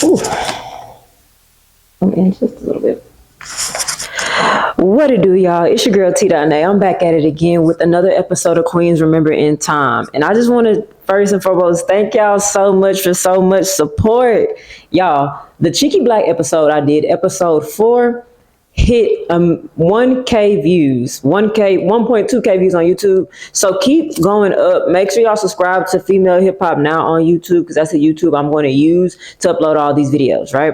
Ooh, I'm in just a little bit. What it do, y'all? It's your girl T.A. I'm back at it again with another episode of Queens Remember in Time. And I just want to first and foremost thank y'all so much for so much support. Y'all, the Cheeky Black episode I did, episode 4, hit 1K views, 1.2K views on YouTube. So keep going up. Make sure y'all subscribe to Female Hip Hop Now on YouTube, because that's the YouTube I'm going to use to upload all these videos, right?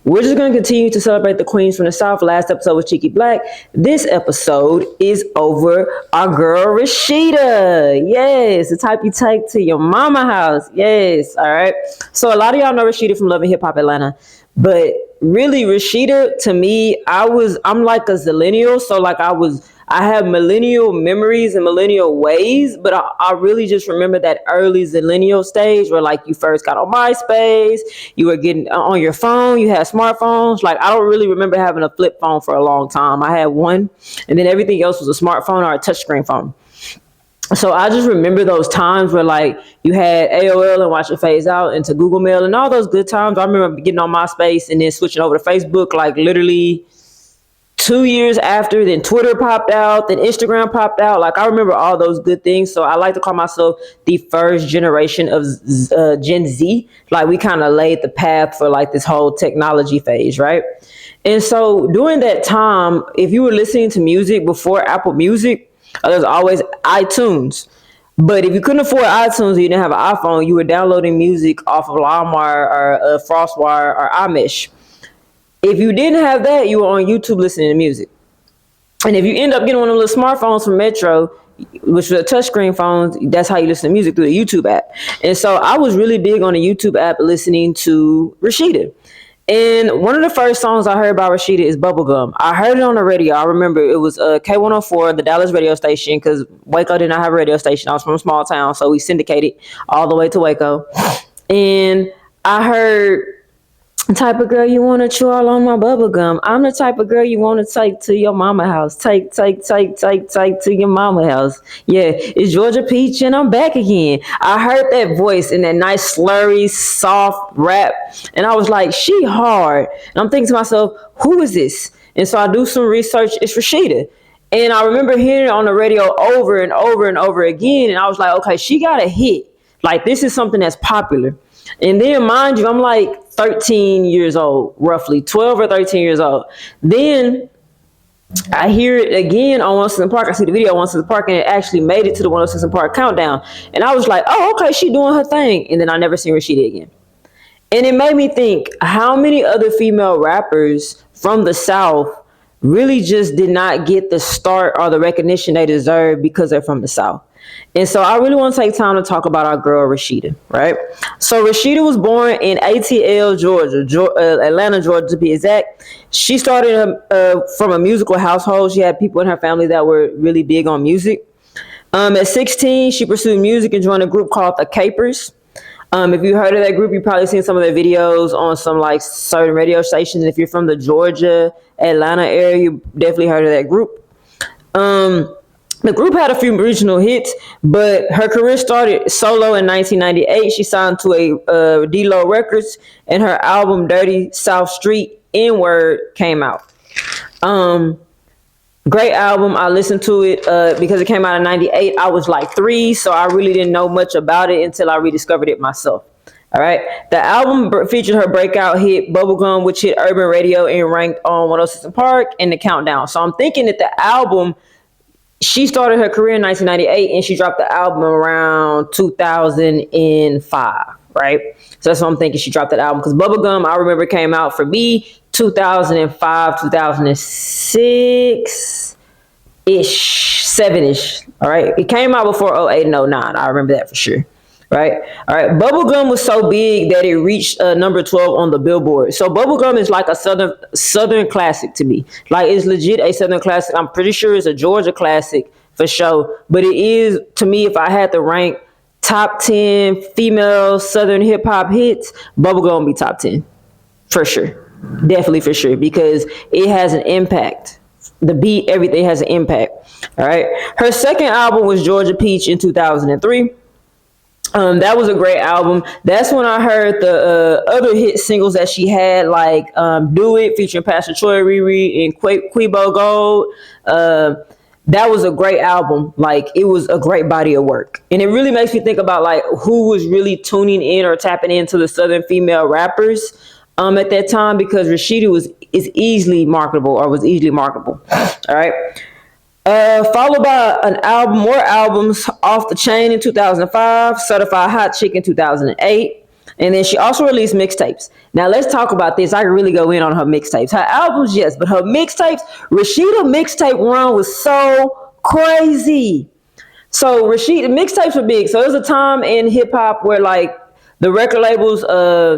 We're just going to continue to celebrate the Queens from the South. Last episode was Cheeky Black. This episode is over our girl Rasheeda. Yes, the type you take to your mama house. Yes, all right. So a lot of y'all know Rasheeda from Love and Hip Hop Atlanta. But really, Rasheeda, to me, I'm like a zillennial. So like I have millennial memories and millennial ways, but I really just remember that early zillennial stage where like you first got on MySpace, you were getting on your phone, you had smartphones. Like I don't really remember having a flip phone for a long time. I had one, and then everything else was a smartphone or a touchscreen phone. So I just remember those times where like you had AOL and watch it phase out into Google Mail and all those good times. I remember getting on MySpace and then switching over to Facebook like literally 2 years after. Then Twitter popped out, then Instagram popped out. Like I remember all those good things. So I like to call myself the first generation of Gen Z. Like we kind of laid the path for like this whole technology phase, right? And so during that time, if you were listening to music before Apple Music, there's always iTunes. But if you couldn't afford iTunes or you didn't have an iPhone, you were downloading music off of LimeWire or FrostWire or iMesh. If you didn't have that, you were on YouTube listening to music. And if you end up getting one of those smartphones from Metro, which was a touchscreen phones, that's how you listen to music, through the YouTube app. And so I was really big on the YouTube app listening to Rasheeda. And one of the first songs I heard by Rasheeda is Bubblegum. I heard it on the radio. I remember it was K104, the Dallas radio station, because Waco did not have a radio station. I was from a small town, so we syndicated all the way to Waco. And I heard, type of girl you want to chew all on my bubble gum. I'm the type of girl you want to take to your mama house. Take to your mama house. Yeah, it's Georgia Peach and I'm back again. I heard that voice in that nice slurry, soft rap. And I was like, she hard. And I'm thinking to myself, who is this? And so I do some research. It's Rasheeda. And I remember hearing it on the radio over and over and over again. And I was like, okay, she got a hit. Like this is something that's popular. And then mind you, I'm like 13 years old, roughly 12 or 13 years old. Then I hear it again on 106 & Park. I see the video on 106 & Park and it actually made it to the 106 & Park countdown. And I was like, oh, okay, she doing her thing. And then I never seen Rasheeda again. And it made me think, how many other female rappers from the South really just did not get the start or the recognition they deserve because they're from the South? And so I really want to take time to talk about our girl Rasheeda, right? So Rasheeda was born in ATL, Georgia, Atlanta, Georgia to be exact. She started from a musical household. She had people in her family that were really big on music. At 16, she pursued music and joined a group called the Capers. If you heard of that group, you've probably seen some of their videos on some like certain radio stations. If you're from the Georgia, Atlanta area, you definitely heard of that group. The group had a few regional hits, but her career started solo in 1998. She signed to a D-Lo Records, and her album Dirty South Street N-Word came out. Great album. I listened to it because it came out in 98. I was like 3, so I really didn't know much about it until I rediscovered it myself. All right. The album featured her breakout hit Bubblegum, which hit urban radio and ranked on 106 & Park and the Countdown. So I'm thinking that the album, she started her career in 1998 and she dropped the album around 2005, right? So that's what I'm thinking. She dropped that album because Bubblegum, I remember, came out for me 2005, 2006 ish, 7-ish. All right. It came out before 08 and 09. I remember that for sure. Right. All right. Bubblegum was so big that it reached number 12 on the Billboard. So Bubblegum is like a Southern classic to me. Like it's legit a Southern classic. I'm pretty sure it's a Georgia classic for sure. But it is, to me, if I had to rank top 10 female Southern hip hop hits, Bubblegum be top 10 for sure. Definitely for sure, because it has an impact. The beat, everything has an impact. All right. Her second album was Georgia Peach in 2003. That was a great album. That's when I heard the other hit singles that she had, like "Do It" featuring Pastor Troy, Riri, and Quebo Gold. Uh, that was a great album. Like, it was a great body of work, and it really makes me think about like who was really tuning in or tapping into the Southern female rappers at that time, because Rasheeda is easily marketable, or was easily marketable. All right. Followed by an album, more albums, Off the Chain in 2005, Certified Hot Chick in 2008. And then she also released mixtapes. Now let's talk about this. I can really go in on her mixtapes. Her albums, yes, but her mixtapes, Rasheeda mixtape run was so crazy. So Rasheeda mixtapes were big. So there was a time in hip hop where like the record labels,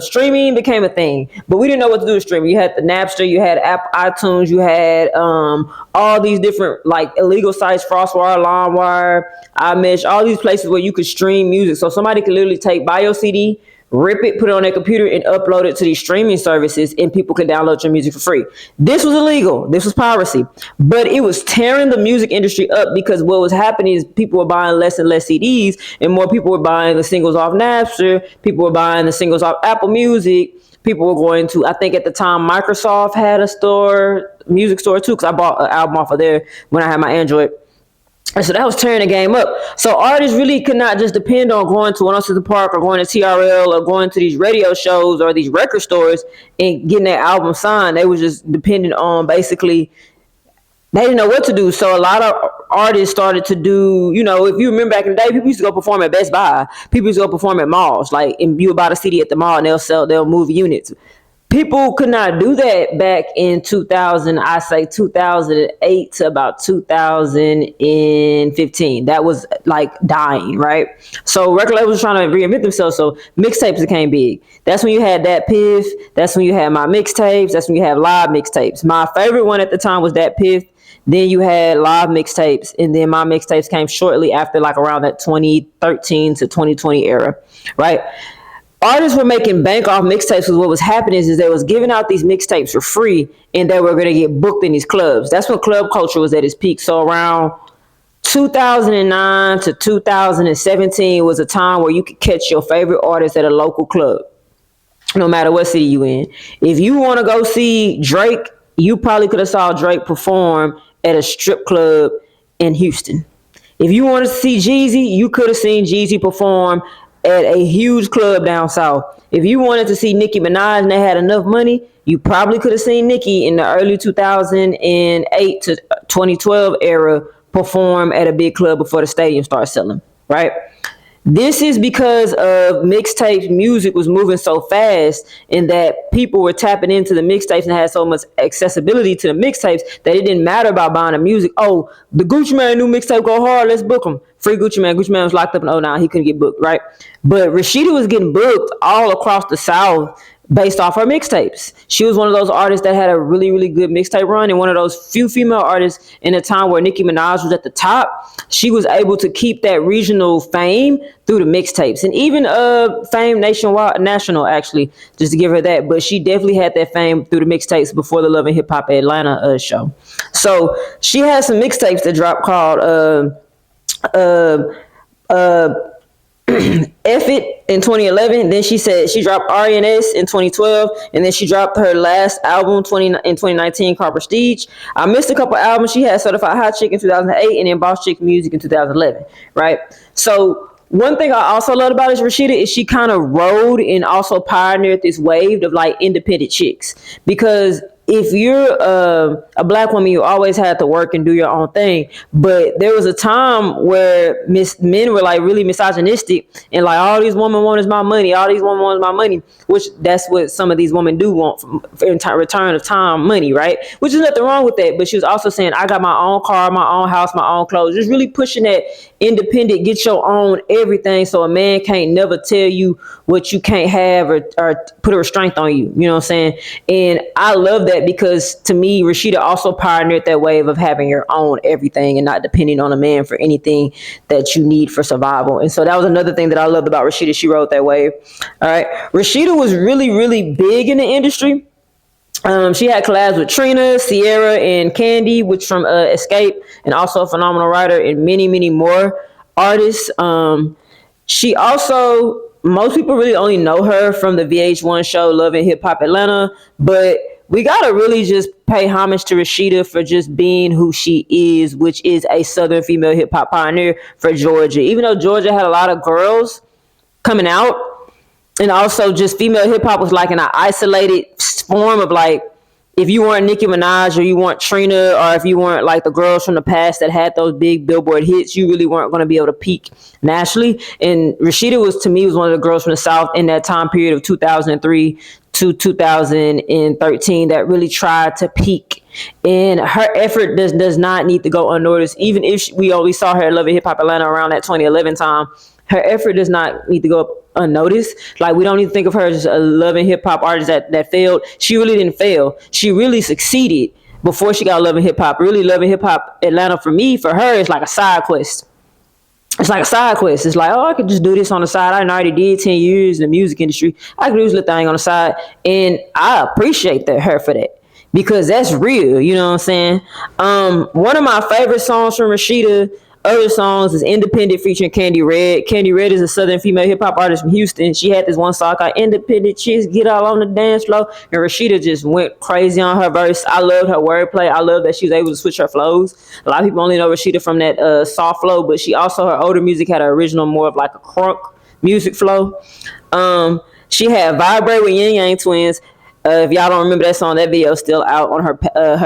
streaming became a thing, but we didn't know what to do with streaming. You had the Napster, you had iTunes, you had all these different like illegal sites, FrostWire, LimeWire, iMesh, all these places where you could stream music. So somebody could literally buy your CD, rip it, put it on their computer, and upload it to these streaming services, and people could download your music for free. This was illegal. This was piracy. But it was tearing the music industry up, because what was happening is people were buying less and less CDs, and more people were buying the singles off Napster. People were buying the singles off Apple Music. People were going to, I think at the time, Microsoft had a store, music store too, because I bought an album off of there when I had my Android. And so that was tearing the game up. So artists really could not just depend on going to 106 Park or going to TRL or going to these radio shows or these record stores and getting their album signed. They were just dependent on, basically, they didn't know what to do. So a lot of artists started to do, if you remember back in the day, people used to go perform at Best Buy. People used to go perform at malls. Like, and you would buy a CD at the mall and they'll move units. People could not do that back in 2000, I say 2008 to about 2015. That was like dying, right? So record labels were trying to reinvent themselves. So mixtapes became big. That's when you had Dat Piff. That's when you had my mixtapes. That's when you had live mixtapes. My favorite one at the time was Dat Piff. Then you had live mixtapes, and then my mixtapes came shortly after, like around that 2013 to 2020 era, right? Artists were making bank off mixtapes, because what was happening is they was giving out these mixtapes for free, and they were going to get booked in these clubs. That's when club culture was at its peak. So around 2009 to 2017 was a time where you could catch your favorite artist at a local club, no matter what city you in. If you want to go see Drake, you probably could have saw Drake perform at a strip club in Houston. If you want to see Jeezy, you could have seen Jeezy perform at a huge club down south. If you wanted to see Nicki Minaj and they had enough money, you probably could have seen Nicki in the early 2008 to 2012 era perform at a big club before the stadium started selling, right? This is because of mixtape music was moving so fast, and that people were tapping into the mixtapes and had so much accessibility to the mixtapes that it didn't matter about buying the music. Oh, the Gucci Mane new mixtape go hard, let's book him. Free Gucci Mane. Gucci Mane was locked up in 09. He couldn't get booked, right? But Rasheeda was getting booked all across the South based off her mixtapes. She was one of those artists that had a really, really good mixtape run, and one of those few female artists in a time where Nicki Minaj was at the top. She was able to keep that regional fame through the mixtapes, and even fame national, actually, just to give her that. But she definitely had that fame through the mixtapes before the Love and Hip Hop Atlanta show. So she had some mixtapes that dropped called F It in 2011. Then she said she dropped RNS in 2012, and then she dropped her last album in 2019 called Prestige. I missed a couple albums. She had Certified Hot Chick in 2008, and then Boss Chick Music in 2011, right? So one thing I also love about Rasheeda is she kind of rode and also pioneered this wave of like independent chicks, because if you're a black woman, you always had to work and do your own thing. But there was a time where men were like really misogynistic, and like, all these women want is my money. All these women want is my money, which that's what some of these women do want in return of time, money, right? Which is nothing wrong with that. But she was also saying, I got my own car, my own house, my own clothes. Just really pushing that independent, get your own everything, so a man can't never tell you what you can't have, or put a restraint on you. You know what I'm saying? And I love that, because to me, Rasheeda also pioneered that wave of having your own everything and not depending on a man for anything that you need for survival. And so that was another thing that I loved about Rasheeda. She rode that wave. All right. Rasheeda was really, really big in the industry. She had collabs with Trina, Sierra, and Candy, which from Escape, and also a phenomenal writer, and many, many more artists. She also, most people really only know her from the VH1 show Love and Hip Hop Atlanta, but we gotta really just pay homage to Rasheeda for just being who she is, which is a Southern female hip hop pioneer for Georgia. Even though Georgia had a lot of girls coming out, and also just female hip hop was like in an isolated form of like, if you weren't Nicki Minaj or you weren't Trina or if you weren't like the girls from the past that had those big Billboard hits, you really weren't going to be able to peak nationally. And Rasheeda was, to me, was one of the girls from the South in that time period of 2003 to 2013 that really tried to peak. And her effort does not need to go unnoticed. Even if we only saw her at Love and Hip Hop Atlanta around that 2011 time, her effort does not need to go up unnoticed. Like, we don't need to think of her as a Love and Hip Hop artist that failed. She really didn't fail. She really succeeded before she got Love and Hip Hop. Really, Love and Hip Hop Atlanta for me, for her, is like a side quest. It's like a side quest. It's like, oh, I could just do this on the side. I already did 10 years in the music industry. I could do this little thing on the side. And I appreciate her for that, because that's real. You know what I'm saying? One of my favorite songs from Rasheeda, other songs, is Independent featuring Candy Red. Candy Red is a Southern female hip hop artist from Houston. She had this one song called Independent Chicks Get All on the Dance Floor. And Rasheeda just went crazy on her verse. I loved her wordplay. I love that she was able to switch her flows. A lot of people only know Rasheeda from that soft flow, but she also, her older music had an original, more of like a crunk music flow. She had Vibrate with Yin Yang Twins. If y'all don't remember that song, that video is still out on her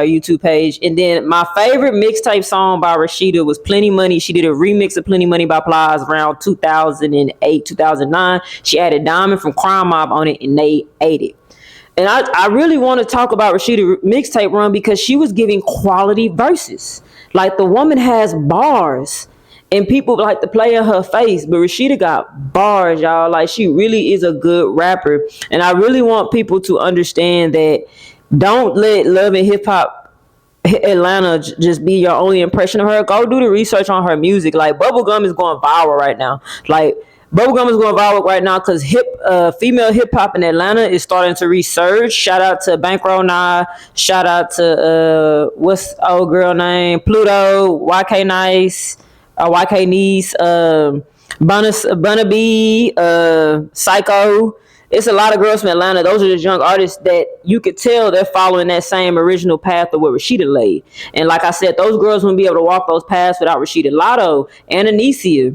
YouTube page. And then my favorite mixtape song by Rasheeda was Plenty Money. She did a remix of Plenty Money by Plies around 2008, 2009. She added Diamond from Crime Mob on it, and they ate it. And I really want to talk about Rasheeda mixtape run because she was giving quality verses. Like, the woman has bars. And people like to play in her face, but Rasheeda got bars, y'all. Like, she really is a good rapper. And I really want people to understand that don't let Love and Hip Hop Atlanta just be your only impression of her. Go do the research on her music. Like, Bubblegum is going viral right now. Like, Bubblegum is going viral right now because female hip hop in Atlanta is starting to resurge. Shout out to Bankroll Nah. Shout out to what's the old girl name? Pluto, YK Nice. YK Niece, Bunna B, Psycho. It's a lot of girls from Atlanta. Those are the young artists that you could tell they're following that same original path of what Rasheeda laid. And like I said, those girls wouldn't be able to walk those paths without Rasheeda. Lotto, Ananesia.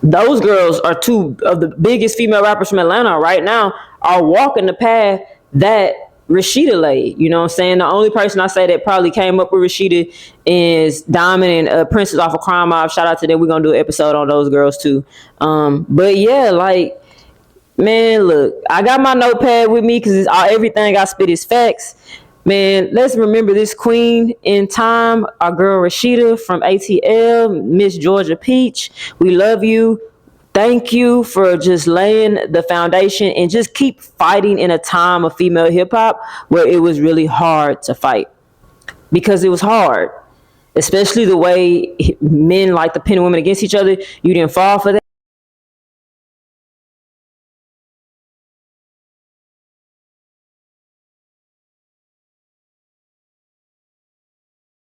Those girls are two of the biggest female rappers from Atlanta right now, are walking the path that Rasheeda laid. You know what I'm saying? The only person I say that probably came up with Rasheeda is Diamond and Princess off of Crime Mob. Shout out to them. We're gonna do an episode on those girls too. But yeah, like, man, look, I got my notepad with me because everything I spit is facts. Man, let's remember this queen in time, our girl Rasheeda from ATL, Miss Georgia Peach. We love you. Thank you for just laying the foundation and just keep fighting in a time of female hip hop where it was really hard to fight, because it was hard, especially the way men like to pin women against each other. You didn't fall for that.